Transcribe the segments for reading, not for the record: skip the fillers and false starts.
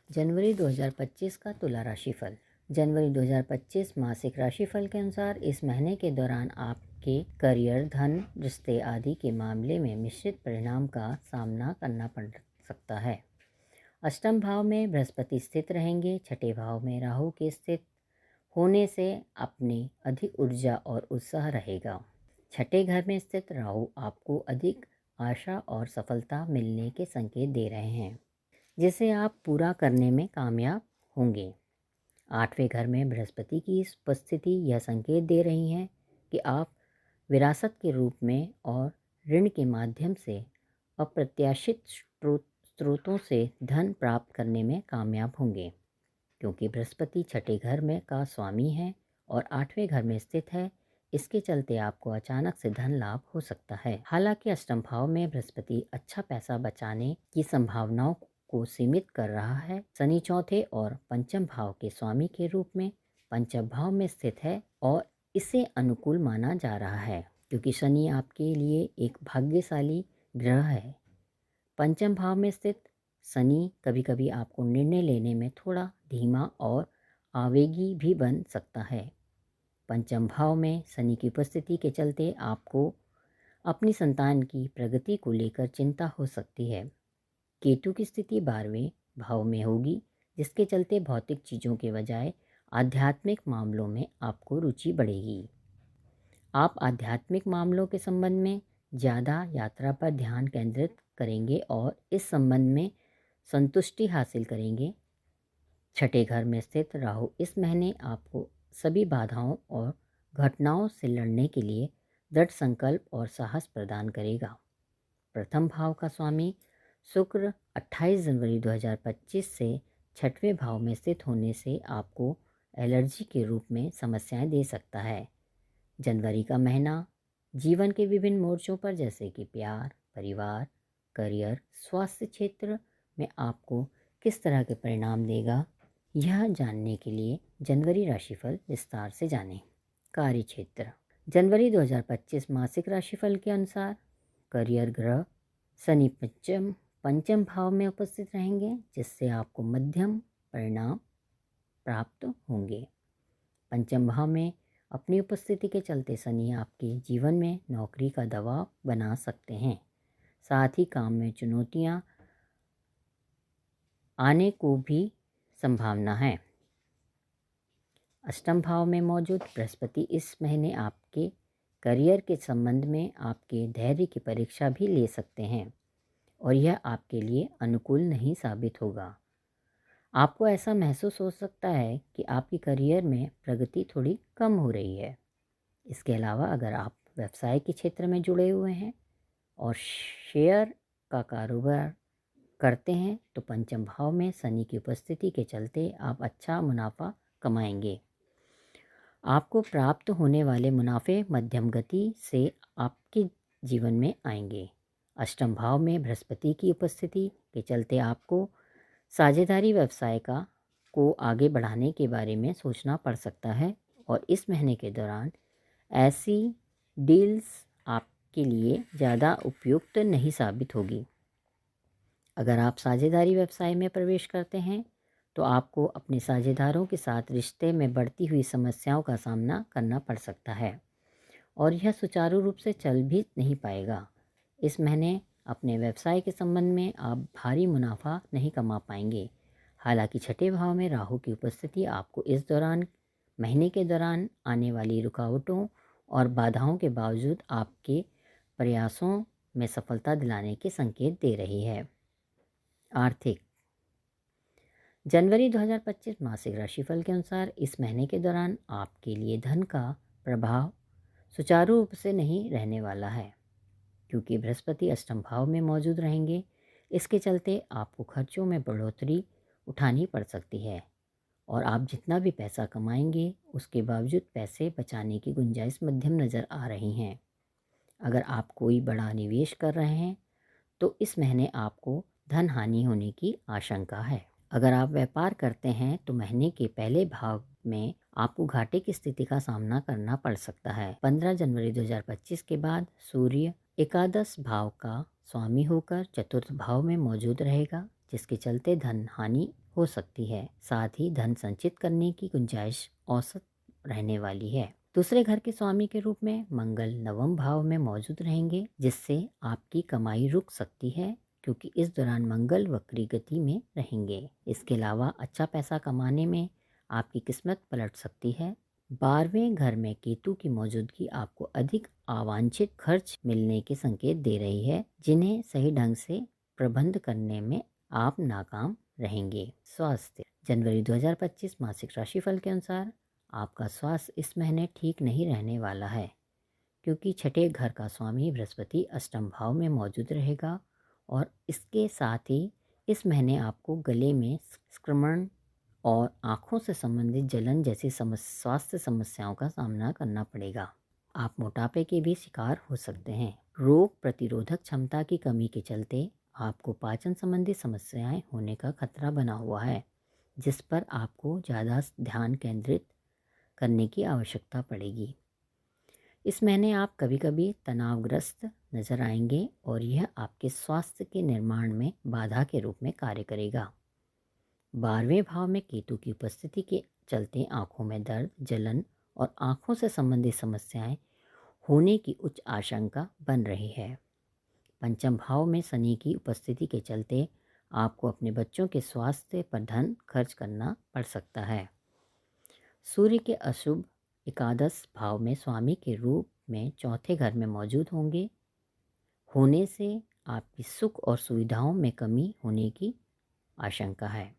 जनवरी 2025 का तुला राशिफल। जनवरी 2025 मासिक राशिफल के अनुसार इस महीने के दौरान आपके करियर, धन, रिश्ते आदि के मामले में मिश्रित परिणाम का सामना करना पड़ सकता है। अष्टम भाव में बृहस्पति स्थित रहेंगे। छठे भाव में राहु के स्थित होने से अपनी अधिक ऊर्जा और उत्साह रहेगा। छठे घर में स्थित राहु आपको अधिक आशा और सफलता मिलने के संकेत दे रहे हैं, जिसे आप पूरा करने में कामयाब होंगे। आठवें घर में बृहस्पति की उपस्थिति यह संकेत दे रही है कि आप विरासत के रूप में और ऋण के माध्यम से अप्रत्याशित स्रोतों से धन प्राप्त करने में कामयाब होंगे, क्योंकि बृहस्पति छठे घर में का स्वामी है और आठवें घर में स्थित है। इसके चलते आपको अचानक से धन लाभ हो सकता है। हालांकि अष्टम भाव में बृहस्पति अच्छा पैसा बचाने की संभावनाओं को सीमित कर रहा है। शनि चौथे और पंचम भाव के स्वामी के रूप में पंचम भाव में स्थित है और इसे अनुकूल माना जा रहा है, क्योंकि शनि आपके लिए एक भाग्यशाली ग्रह है। पंचम भाव में स्थित शनि कभी कभी आपको निर्णय लेने में थोड़ा धीमा और आवेगी भी बन सकता है। पंचम भाव में शनि की उपस्थिति के चलते आपको अपनी संतान की प्रगति को लेकर चिंता हो सकती है। केतु की स्थिति 12वें भाव में होगी, जिसके चलते भौतिक चीज़ों के बजाय आध्यात्मिक मामलों में आपको रुचि बढ़ेगी। आप आध्यात्मिक मामलों के संबंध में ज़्यादा यात्रा पर ध्यान केंद्रित करेंगे और इस संबंध में संतुष्टि हासिल करेंगे। छठे घर में स्थित राहु इस महीने आपको सभी बाधाओं और घटनाओं से लड़ने के लिए दृढ़ संकल्प और साहस प्रदान करेगा। प्रथम भाव का स्वामी शुक्र 28 जनवरी 2025 से छठवें भाव में स्थित होने से आपको एलर्जी के रूप में समस्याएं दे सकता है। जनवरी का महीना जीवन के विभिन्न मोर्चों पर, जैसे कि प्यार, परिवार, करियर, स्वास्थ्य क्षेत्र में आपको किस तरह के परिणाम देगा, यह जानने के लिए जनवरी राशिफल विस्तार से जानें। कार्य क्षेत्र। जनवरी 2025 मासिक राशिफल के अनुसार करियर ग्रह शनि पंचम भाव में उपस्थित रहेंगे, जिससे आपको मध्यम परिणाम प्राप्त होंगे। पंचम भाव में अपनी उपस्थिति के चलते शनि आपके जीवन में नौकरी का दबाव बना सकते हैं। साथ ही काम में चुनौतियां आने को भी संभावना है। अष्टम भाव में मौजूद बृहस्पति इस महीने आपके करियर के संबंध में आपके धैर्य की परीक्षा भी ले सकते हैं और यह आपके लिए अनुकूल नहीं साबित होगा। आपको ऐसा महसूस हो सकता है कि आपकी करियर में प्रगति थोड़ी कम हो रही है। इसके अलावा अगर आप व्यवसाय के क्षेत्र में जुड़े हुए हैं और शेयर का कारोबार करते हैं तो पंचम भाव में शनि की उपस्थिति के चलते आप अच्छा मुनाफा कमाएंगे। आपको प्राप्त होने वाले मुनाफे मध्यम गति से आपके जीवन में आएंगे। अष्टम भाव में बृहस्पति की उपस्थिति के चलते आपको साझेदारी व्यवसाय को आगे बढ़ाने के बारे में सोचना पड़ सकता है और इस महीने के दौरान ऐसी डील्स आपके लिए ज़्यादा उपयुक्त नहीं साबित होगी। अगर आप साझेदारी व्यवसाय में प्रवेश करते हैं तो आपको अपने साझेदारों के साथ रिश्ते में बढ़ती हुई समस्याओं का सामना करना पड़ सकता है और यह सुचारू रूप से चल भी नहीं पाएगा। इस महीने अपने व्यवसाय के संबंध में आप भारी मुनाफा नहीं कमा पाएंगे। हालांकि छठे भाव में राहु की उपस्थिति आपको इस महीने के दौरान आने वाली रुकावटों और बाधाओं के बावजूद आपके प्रयासों में सफलता दिलाने के संकेत दे रही है। आर्थिक। जनवरी 2025 मासिक राशिफल के अनुसार इस महीने के दौरान आपके लिए धन का प्रभाव सुचारू रूप से नहीं रहने वाला है, क्योंकि बृहस्पति अष्टम भाव में मौजूद रहेंगे। इसके चलते आपको खर्चों में बढ़ोतरी उठानी पड़ सकती है और आप जितना भी पैसा कमाएंगे उसके बावजूद पैसे बचाने की गुंजाइश मध्यम नज़र आ रही हैं। अगर आप कोई बड़ा निवेश कर रहे हैं तो इस महीने आपको धन हानि होने की आशंका है। अगर आप व्यापार करते हैं तो महीने के पहले भाग में आपको घाटे की स्थिति का सामना करना पड़ सकता है। 15 जनवरी 2025 के बाद सूर्य एकादश भाव का स्वामी होकर चतुर्थ भाव में मौजूद रहेगा, जिसके चलते धन हानि हो सकती है। साथ ही धन संचित करने की गुंजाइश औसत रहने वाली है। दूसरे घर के स्वामी के रूप में मंगल नवम भाव में मौजूद रहेंगे, जिससे आपकी कमाई रुक सकती है, क्योंकि इस दौरान मंगल वक्री गति में रहेंगे। इसके अलावा अच्छा पैसा कमाने में आपकी किस्मत पलट सकती है। 12वें घर में केतु की मौजूदगी आपको अधिक अवांछित खर्च मिलने के संकेत दे रही है, जिन्हें सही ढंग से प्रबंध करने में आप नाकाम रहेंगे। स्वास्थ्य। जनवरी 2025 मासिक राशिफल के अनुसार आपका स्वास्थ्य इस महीने ठीक नहीं रहने वाला है, क्योंकि छठे घर का स्वामी बृहस्पति अष्टम भाव में मौजूद रहेगा और इसके साथ ही इस महीने आपको गले में संक्रमण और आँखों से संबंधित जलन जैसी स्वास्थ्य समस्याओं का सामना करना पड़ेगा। आप मोटापे के भी शिकार हो सकते हैं। रोग प्रतिरोधक क्षमता की कमी के चलते आपको पाचन संबंधी समस्याएं होने का खतरा बना हुआ है, जिस पर आपको ज़्यादा ध्यान केंद्रित करने की आवश्यकता पड़ेगी। इस महीने आप कभी कभी तनावग्रस्त नजर आएंगे और यह आपके स्वास्थ्य के निर्माण में बाधा के रूप में कार्य करेगा। 12वें भाव में केतु की उपस्थिति के चलते आंखों में दर्द, जलन और आंखों से संबंधित समस्याएं होने की उच्च आशंका बन रही है। पंचम भाव में शनि की उपस्थिति के चलते आपको अपने बच्चों के स्वास्थ्य पर धन खर्च करना पड़ सकता है। सूर्य के अशुभ एकादश भाव में स्वामी के रूप में चौथे घर में मौजूद होने से आपकी सुख और सुविधाओं में कमी होने की आशंका है।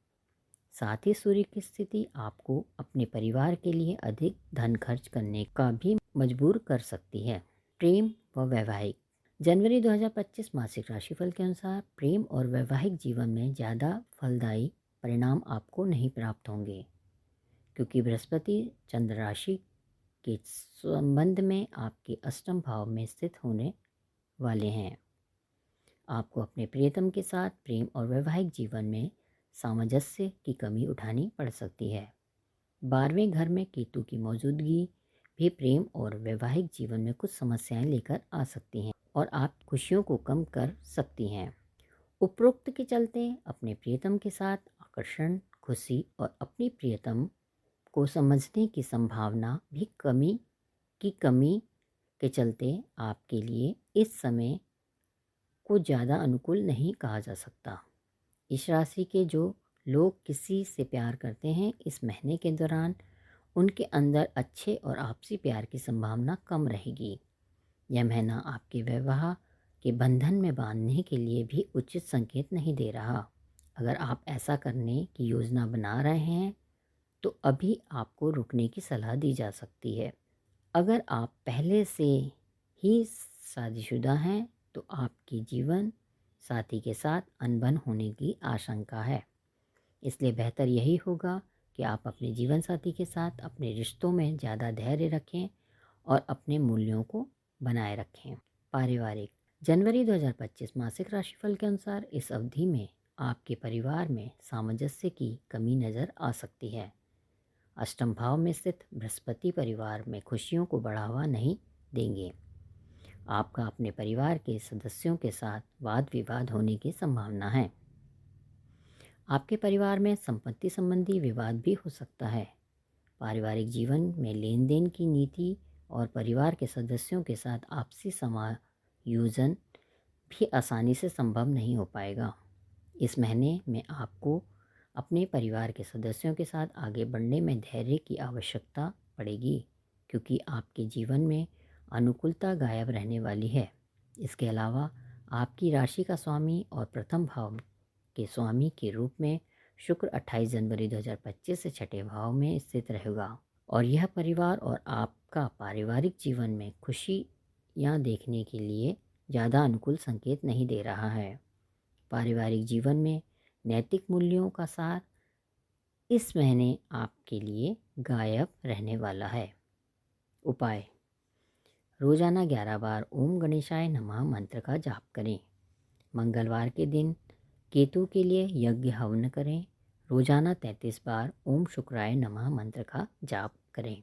साथ ही सूर्य की स्थिति आपको अपने परिवार के लिए अधिक धन खर्च करने का भी मजबूर कर सकती है। प्रेम व वैवाहिक। जनवरी 2025 मासिक राशिफल के अनुसार प्रेम और वैवाहिक जीवन में ज़्यादा फलदायी परिणाम आपको नहीं प्राप्त होंगे, क्योंकि बृहस्पति चंद्र राशि के संबंध में आपके अष्टम भाव में स्थित होने वाले हैं। आपको अपने प्रियतम के साथ प्रेम और वैवाहिक जीवन में सामंजस्य की कमी उठानी पड़ सकती है। 12वें घर में केतु की मौजूदगी भी प्रेम और वैवाहिक जीवन में कुछ समस्याएं लेकर आ सकती हैं और आप खुशियों को कम कर सकती हैं। उपरोक्त के चलते अपने प्रियतम के साथ आकर्षण, खुशी और अपनी प्रियतम को समझने की संभावना भी कमी के चलते आपके लिए इस समय को ज़्यादा अनुकूल नहीं कहा जा सकता। इस राशि के जो लोग किसी से प्यार करते हैं, इस महीने के दौरान उनके अंदर अच्छे और आपसी प्यार की संभावना कम रहेगी। यह महीना आपके विवाह के बंधन में बांधने के लिए भी उचित संकेत नहीं दे रहा। अगर आप ऐसा करने की योजना बना रहे हैं तो अभी आपको रुकने की सलाह दी जा सकती है। अगर आप पहले से ही शादीशुदा हैं तो आपके जीवन साथी के साथ अनबन होने की आशंका है, इसलिए बेहतर यही होगा कि आप अपने जीवन साथी के साथ अपने रिश्तों में ज़्यादा धैर्य रखें और अपने मूल्यों को बनाए रखें। पारिवारिक। जनवरी 2025 मासिक राशिफल के अनुसार इस अवधि में आपके परिवार में सामंजस्य की कमी नज़र आ सकती है। अष्टम भाव में स्थित बृहस्पति परिवार में खुशियों को बढ़ावा नहीं देंगे। आपका अपने परिवार के सदस्यों के साथ वाद विवाद होने की संभावना है। आपके परिवार में संपत्ति संबंधी विवाद भी हो सकता है। पारिवारिक जीवन में लेन देन की नीति और परिवार के सदस्यों के साथ आपसी समायोजन भी आसानी से संभव नहीं हो पाएगा। इस महीने में आपको अपने परिवार के सदस्यों के साथ आगे बढ़ने में धैर्य की आवश्यकता पड़ेगी, क्योंकि आपके जीवन में अनुकूलता गायब रहने वाली है। इसके अलावा आपकी राशि का स्वामी और प्रथम भाव के स्वामी के रूप में शुक्र 28 जनवरी 2025 से छठे भाव में स्थित रहेगा और यह परिवार और आपका पारिवारिक जीवन में खुशियाँ देखने के लिए ज़्यादा अनुकूल संकेत नहीं दे रहा है। पारिवारिक जीवन में नैतिक मूल्यों का सार इस महीने आपके लिए गायब रहने वाला है। उपाय। रोजाना 11 बार ओम गणेशाय नमः मंत्र का जाप करें। मंगलवार के दिन केतु के लिए यज्ञ हवन करें। रोजाना 33 बार ओम शुक्राय नमः मंत्र का जाप करें।